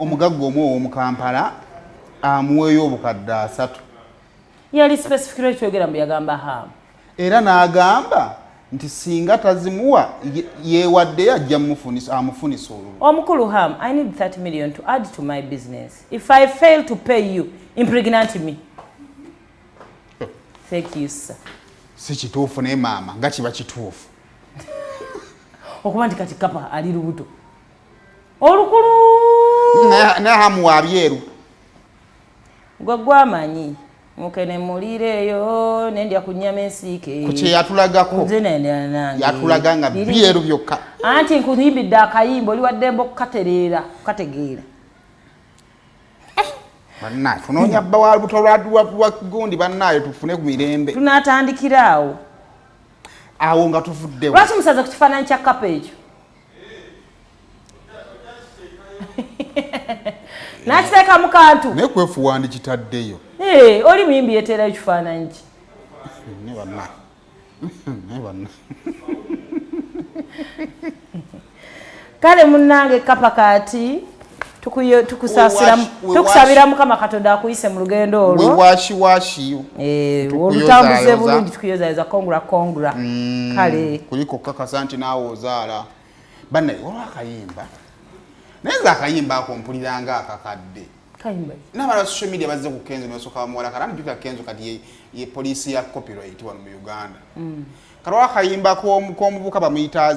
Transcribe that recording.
omugagga omu mu Kampala amuweeyo obukadde 3 yali specifically twegera mbu yagamba hamu era n'agamba nti singa tazimuwa yeewaddeyo ajja amufunisa olulu. Omukulu Ham, I need 30 million to add to my business. If I fail to pay you, impregnate me. Thank you, sir. Si kituufu ne maama nga kiba kituufu. Okuba nti kati Kapa ali lubuto. Olukulu! Ne Hamu wa byeru. Gwagwamanyi. Mukene mulireyo nendya kunyama ensike. Kuche yatulagako. Nze nange. Yatulaga nga byeru byokka. Anti nkuyimbidde akayimbo oli waddembo kukatereera, kukategeera. Bannaye tunoonya bba wa lubuto lwa gundi bannaye tufune ku mirembe. Tunatandikira awo. Awo nga tuvuddewo. Lwaki musaza ku kifaananyi kya Kapa ekyo? Nakiteeka mu kantu. Naye kwefuwandi kitaddeyo. Oli muyimbi yeteera ekifaananyi ki? Ne bannaye. Ne bannaye. Kale munnange Kapa kati tukusabira Mukama Katonda akuyise mu lugendo olwo. Wewashi. Olutambuze bulungi tukuyozaayeza kongula. Kale. Kuliko kakasa nti naawe ozaala. Bannaye olwakayimba. Neza akayimba ako mpuliranga akakadde. Kayimba. N'abala social media bazze ku Kenzo n'osooka bamuwala kala njuka Kenzo kati ye poliisi ya copyright wano mu Uganda. Kalwa akayimba k'omuvubuka bamuyita